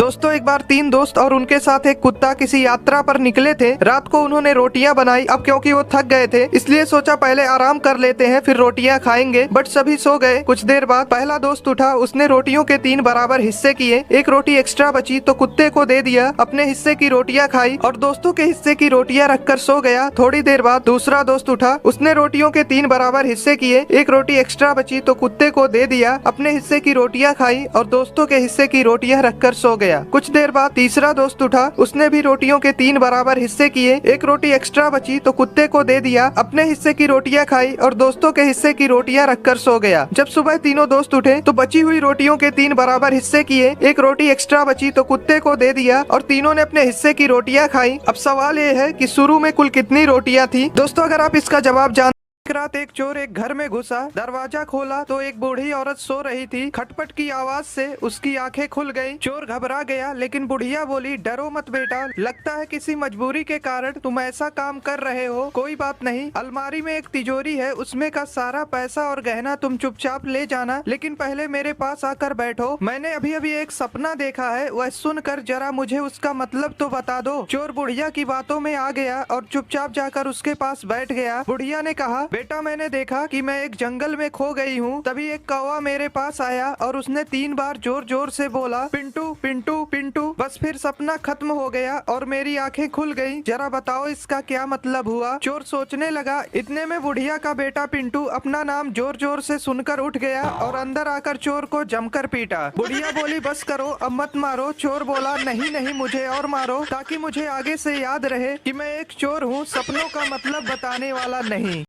दोस्तों एक बार तीन दोस्त और उनके साथ एक कुत्ता किसी यात्रा पर निकले थे। रात को उन्होंने रोटियां बनाई। अब क्योंकि वो थक गए थे इसलिए सोचा पहले आराम कर लेते हैं फिर रोटियां खाएंगे, बट सभी सो गए। कुछ देर बाद पहला दोस्त उठा, उसने रोटियों के 3 बराबर हिस्से किए। एक रोटी एक्स्ट्रा बची तो कुत्ते को दे दिया। अपने हिस्से की रोटियां खाई और दोस्तों के हिस्से की रोटियां रखकर सो गया। थोड़ी देर बाद दूसरा दोस्त उठा, उसने रोटियों के 3 बराबर हिस्से किए। एक रोटी एक्स्ट्रा बची तो कुत्ते को दे दिया। अपने हिस्से की रोटियां खाई और दोस्तों के हिस्से की रोटियां रखकर सो गया। कुछ देर बाद तीसरा दोस्त उठा, उसने भी रोटियों के 3 बराबर हिस्से किए। एक रोटी एक्स्ट्रा बची तो कुत्ते को दे दिया। अपने हिस्से की रोटियां खाई और दोस्तों के हिस्से की रोटियां रखकर सो गया। जब सुबह तीनों दोस्त उठे तो बची हुई रोटियों के 3 बराबर हिस्से किए। एक रोटी एक्स्ट्रा बची तो कुत्ते को दे दिया और तीनों ने अपने हिस्से की रोटियां खाई। अब सवाल ये है कि शुरू में कुल कितनी रोटियां थी? दोस्तों अगर आप इसका जवाब जान। एक रात एक चोर एक घर में घुसा। दरवाजा खोला तो एक बूढ़ी औरत सो रही थी। खटपट की आवाज से उसकी आंखें खुल गईं। चोर घबरा गया लेकिन बुढ़िया बोली, डरो मत बेटा, लगता है किसी मजबूरी के कारण तुम ऐसा काम कर रहे हो। कोई बात नहीं, अलमारी में एक तिजोरी है, उसमें का सारा पैसा और गहना तुम चुपचाप ले जाना, लेकिन पहले मेरे पास आकर बैठो। मैंने अभी अभी एक सपना देखा है, वह सुनकर जरा मुझे उसका मतलब तो बता दो। चोर बुढ़िया की बातों में आ गया और चुपचाप जाकर उसके पास बैठ गया। बुढ़िया ने कहा, बेटा मैंने देखा कि मैं एक जंगल में खो गई हूँ। तभी एक कौवा मेरे पास आया और उसने 3 बार जोर जोर से बोला, पिंटू पिंटू पिंटू। बस फिर सपना खत्म हो गया और मेरी आंखें खुल गईं। जरा बताओ इसका क्या मतलब हुआ? चोर सोचने लगा। इतने में बुढ़िया का बेटा पिंटू अपना नाम जोर जोर से सुनकर उठ गया और अंदर आकर चोर को जमकर पीटा। बुढ़िया बोली, बस करो अब मत मारो। चोर बोला, नहीं नहीं मुझे और मारो, ताकि मुझे आगे से याद रहे कि मैं एक चोर हूँ, सपनों का मतलब बताने वाला नहीं।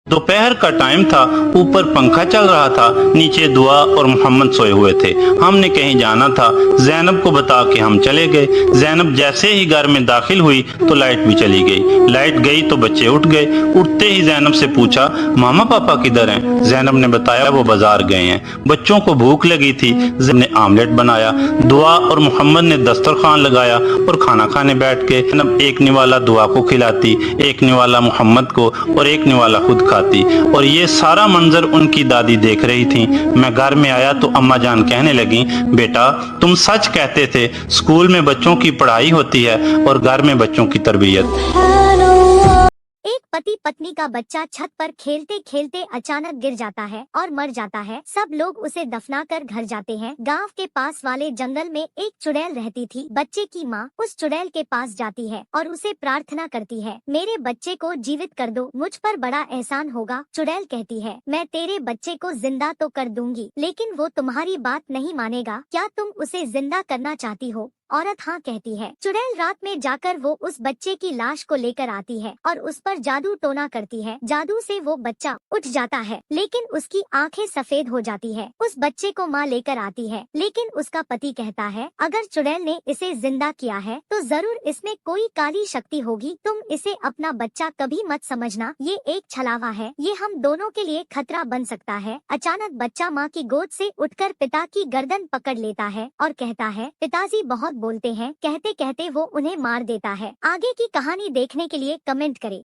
दोपहर का टाइम था, ऊपर पंखा चल रहा था, नीचे दुआ और मोहम्मद सोए हुए थे। हमने कहीं जाना था, जैनब को बता के हम चले गए। जैनब जैसे ही घर में दाखिल हुई तो लाइट भी चली गई। लाइट गई तो बच्चे उठ गए। उठते ही जैनब से पूछा, मामा पापा किधर हैं? जैनब ने बताया वो बाजार गए हैं। बच्चों को भूख लगी थी, जैनब ने आमलेट बनाया। दुआ और मोहम्मद ने दस्तरखान लगाया और खाना खाने बैठ के जैनब एक निवाला दुआ को खिलाती, एक निवाला मोहम्मद को और एक निवाला खुद खाती। और ये सारा मंजर उनकी दादी देख रही थी। मैं घर में आया तो अम्मा जान कहने लगी, बेटा तुम सच कहते थे, स्कूल में बच्चों की पढ़ाई होती है और घर में बच्चों की तरबियत। एक पति पत्नी का बच्चा छत पर खेलते खेलते अचानक गिर जाता है और मर जाता है। सब लोग उसे दफनाकर घर जाते हैं। गांव के पास वाले जंगल में एक चुड़ैल रहती थी। बच्चे की माँ उस चुड़ैल के पास जाती है और उसे प्रार्थना करती है, मेरे बच्चे को जीवित कर दो, मुझ पर बड़ा एहसान होगा। चुड़ैल कहती है, मैं तेरे बच्चे को जिंदा तो कर दूंगी, लेकिन वो तुम्हारी बात नहीं मानेगा। क्या तुम उसे जिंदा करना चाहती हो? औरत हाँ कहती है। चुड़ैल रात में जाकर वो उस बच्चे की लाश को लेकर आती है और उस पर जादू टोना करती है। जादू से वो बच्चा उठ जाता है, लेकिन उसकी आंखें सफेद हो जाती है। उस बच्चे को माँ लेकर आती है, लेकिन उसका पति कहता है, अगर चुड़ैल ने इसे जिंदा किया है तो जरूर इसमें कोई काली शक्ति होगी। तुम इसे अपना बच्चा कभी मत समझना, ये एक छलावा है, ये हम दोनों के लिए खतरा बन सकता है। अचानक बच्चा माँ की गोद से उठकर पिता की गर्दन पकड़ लेता है और कहता है, पिताजी बहुत बोलते हैं। कहते कहते वो उन्हें मार देता है। आगे की कहानी देखने के लिए कमेंट करें।